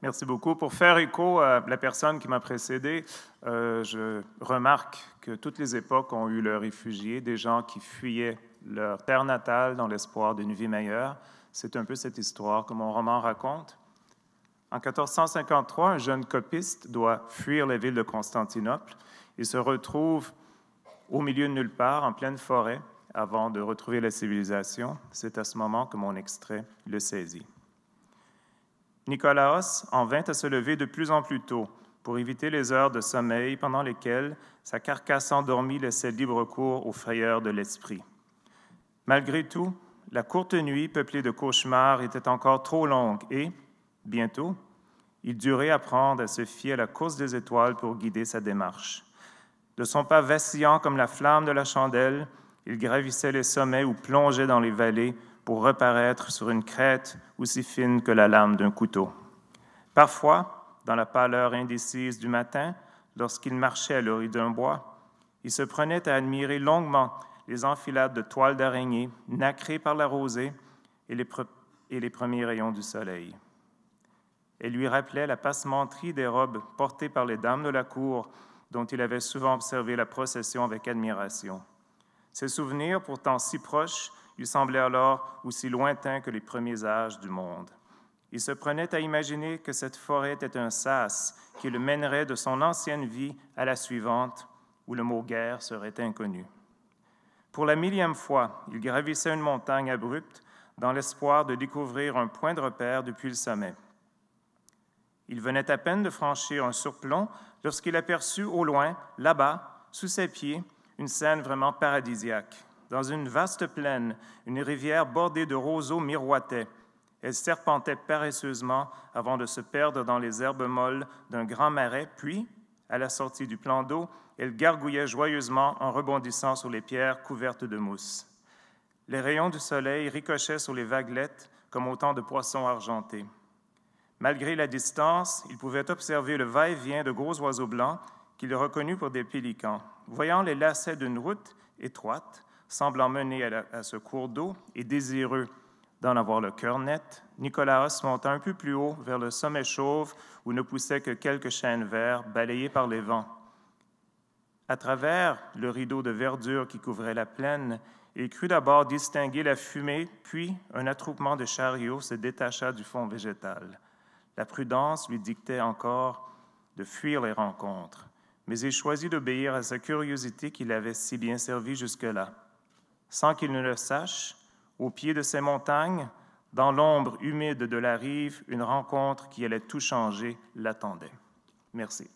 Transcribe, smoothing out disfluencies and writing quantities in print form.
Merci beaucoup. Pour faire écho à la personne qui m'a précédé, je remarque que toutes les époques ont eu leurs réfugiés, des gens qui fuyaient leur terre natale dans l'espoir d'une vie meilleure. C'est un peu cette histoire que mon roman raconte. En 1453, un jeune copiste doit fuir la ville de Constantinople. Il se retrouve au milieu de nulle part, en pleine forêt, avant de retrouver la civilisation. C'est à ce moment que mon extrait le saisit. Nicolaos en vint à se lever de plus en plus tôt pour éviter les heures de sommeil pendant lesquelles sa carcasse endormie laissait libre cours aux frayeurs de l'esprit. Malgré tout, la courte nuit peuplée de cauchemars était encore trop longue et, bientôt, il dut réapprendre à se fier à la course des étoiles pour guider sa démarche. De son pas vacillant comme la flamme de la chandelle, il gravissait les sommets ou plongeait dans les vallées pour reparaître sur une crête aussi fine que la lame d'un couteau. Parfois, dans la pâleur indécise du matin, lorsqu'il marchait à l'orée d'un bois, il se prenait à admirer longuement les enfilades de toiles d'araignée nacrées par la rosée et les premiers rayons du soleil. Elle lui rappelait la passementerie des robes portées par les dames de la cour, dont il avait souvent observé la procession avec admiration. Ces souvenirs, pourtant si proches, lui semblaient alors aussi lointains que les premiers âges du monde. Il se prenait à imaginer que cette forêt était un sas qui le mènerait de son ancienne vie à la suivante, où le mot guerre serait inconnu. Pour la 1000e fois, il gravissait une montagne abrupte dans l'espoir de découvrir un point de repère depuis le sommet. Il venait à peine de franchir un surplomb lorsqu'il aperçut au loin, là-bas, sous ses pieds, une scène vraiment paradisiaque. Dans une vaste plaine, une rivière bordée de roseaux miroitait. Elle serpentait paresseusement avant de se perdre dans les herbes molles d'un grand marais, puis, à la sortie du plan d'eau, elle gargouillait joyeusement en rebondissant sur les pierres couvertes de mousse. Les rayons du soleil ricochaient sur les vaguelettes comme autant de poissons argentés. Malgré la distance, il pouvait observer le va-et-vient de gros oiseaux blancs qu'il reconnut pour des pélicans. Voyant les lacets d'une route étroite, semblant mener à ce cours d'eau et désireux d'en avoir le cœur net, Nicolaos monta un peu plus haut vers le sommet chauve où ne poussaient que quelques chênes verts balayés par les vents. À travers le rideau de verdure qui couvrait la plaine, il crut d'abord distinguer la fumée, puis un attroupement de chariots se détacha du fond végétal. La prudence lui dictait encore de fuir les rencontres, mais il choisit d'obéir à sa curiosité qui l'avait si bien servi jusque-là. Sans qu'il ne le sache, au pied de ces montagnes, dans l'ombre humide de la rive, une rencontre qui allait tout changer l'attendait. Merci.